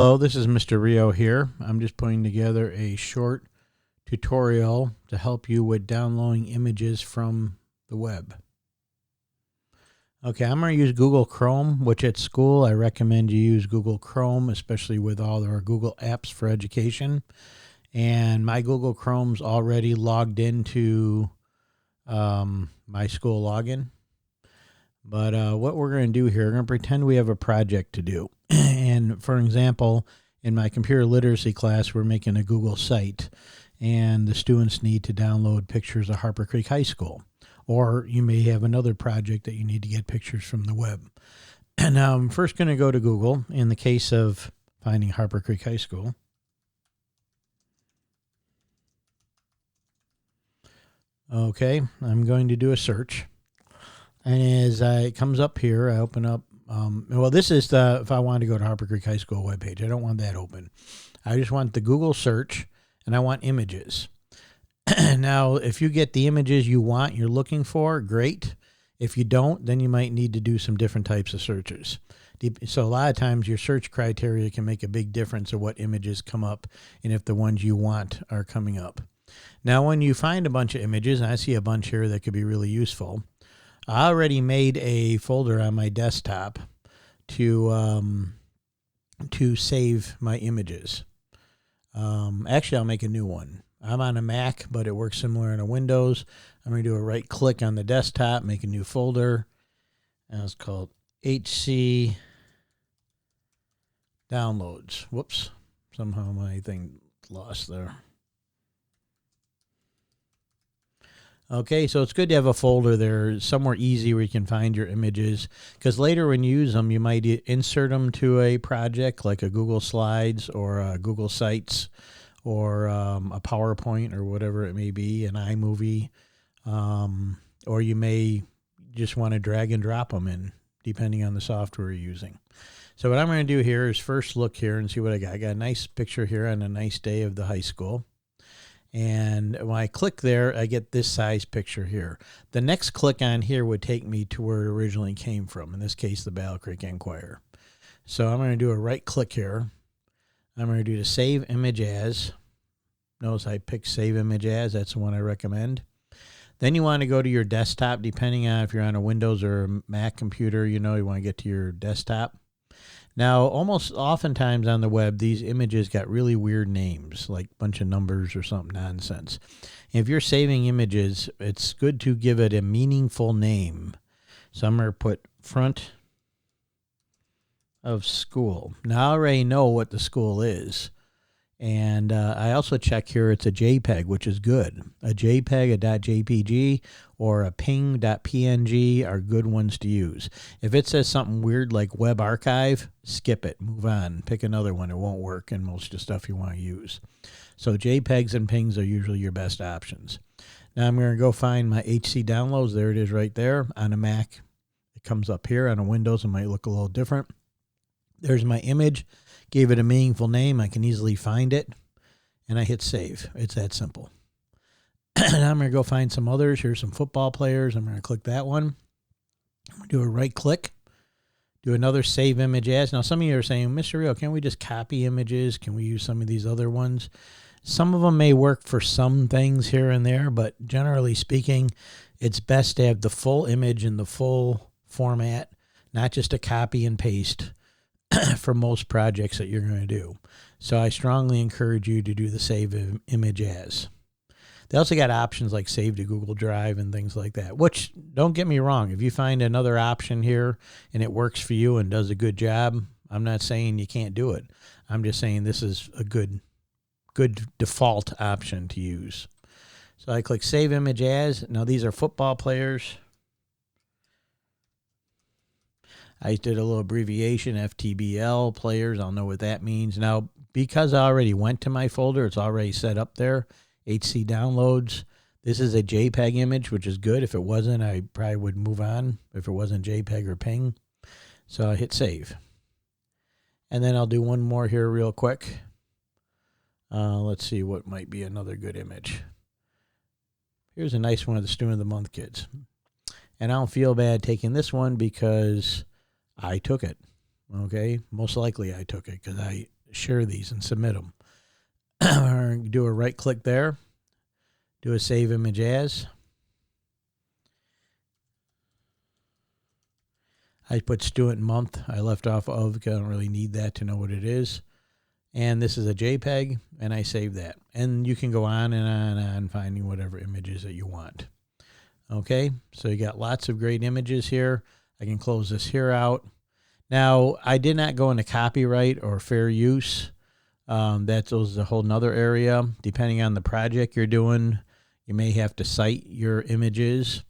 Hello, this is Mr. Rio here. I'm just putting together a short tutorial to help you with downloading images from the web. Okay, I'm going to use Google Chrome, which at school I recommend you use Google Chrome, especially with all our Google apps for education. And my Google Chrome's already logged into my school login. But what we're going to do here, we're going to pretend we have a project to do. And for example, in my computer literacy class, we're making a Google site, and the students need to download pictures of Harper Creek High School. Or you may have another project that you need to get pictures from the web. And now I'm first going to go to Google in the case of finding Harper Creek High School. Okay, I'm going to do a search. And as it comes up here, I open up, well, this is if I want to go to Harper Creek High School webpage. I don't want that open. I just want the Google search, and I want images. Now, if you get the images you want, you're looking for, great. If you don't, then you might need to do some different types of searches. So a lot of times your search criteria can make a big difference of what images come up and if the ones you want are coming up. Now, when you find a bunch of images, and I see a bunch here that could be really useful, I already made a folder on my desktop to save my images. Actually, I'll make a new one. I'm on a Mac, but it works similar on a Windows. I'm going to do a right click on the desktop, make a new folder. And it's called HC Downloads. Whoops. Somehow my thing lost there. Okay, so it's good to have a folder there somewhere easy where you can find your images, because later when you use them, you might insert them to a project like a Google Slides or a Google Sites or a PowerPoint or whatever it may be, an iMovie, or you may just want to drag and drop them in, depending on the software you're using. So what I'm going to do here is first look here and see what I got. I got a nice picture here on a nice day of the high school. And when I click there, I get this size picture here. The next click on here would take me to where it originally came from, in this case, the Battle Creek Enquirer. So I'm going to do a right click here. I'm going to do the Save Image As. Notice I picked Save Image As. That's the one I recommend. Then you want to go to your desktop, depending on if you're on a Windows or a Mac computer, you want to get to your desktop. Now, almost oftentimes on the web, these images got really weird names, like a bunch of numbers or something nonsense. If you're saving images, it's good to give it a meaningful name. So I'm going to put front of school. Now I already know what the school is. And I also check here it's a JPEG, which is good. A JPEG, a .jpg, or a ping.png are good ones to use. If it says something weird like Web Archive, skip it, move on, pick another one. It won't work in most of the stuff you want to use. So JPEGs and pings are usually your best options. Now I'm going to go find my HC Downloads. There it is right there. On a Mac, it comes up here. On a Windows, it might look a little different. There's my image. Gave it a meaningful name. I can easily find it. And I hit save. It's that simple. And I'm going to go find some others. Here's some football players. I'm going to click that one. I'm going to do a right click. Do another Save Image As. Now, some of you are saying, Mr. Rio, can't we just copy images? Can we use some of these other ones? Some of them may work for some things here and there, but generally speaking, it's best to have the full image in the full format, not just a copy and paste for most projects that you're going to do. So I strongly encourage you to do the Save Image As. They also got options like Save to Google Drive and things like that, which, don't get me wrong, if you find another option here and it works for you and does a good job, I'm not saying you can't do it. I'm just saying this is a good default option to use. So I click Save Image As. Now these are football players. I did a little abbreviation, FTBL players. I'll know what that means. Now, because I already went to my folder, it's already set up there, HC Downloads. This is a JPEG image, which is good. If it wasn't, I probably would move on if it wasn't JPEG or PNG. So I hit save. And then I'll do one more here real quick. Let's see what might be another good image. Here's a nice one of the Student of the Month kids. And I don't feel bad taking this one because I took it. Okay, most likely I took it because share these and submit them. Do a right click there, do a save image as. I put student month. I left off of because I don't really need that to know what it is. And this is a JPEG, and I save that. And you can go on and on and on finding whatever images that you want. Okay, so you got lots of great images here. I can close this here out. Now, I did not go into copyright or fair use. That's a whole nother area. Depending on the project you're doing, you may have to cite your images.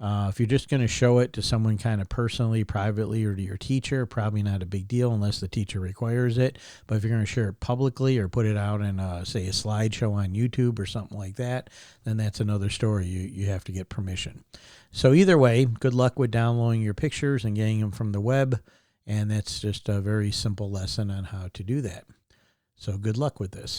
If you're just going to show it to someone kind of personally, privately, or to your teacher, probably not a big deal unless the teacher requires it. But if you're going to share it publicly or put it out in, say, a slideshow on YouTube or something like that, then that's another story. You have to get permission. So either way, good luck with downloading your pictures and getting them from the web. And that's just a very simple lesson on how to do that. So good luck with this.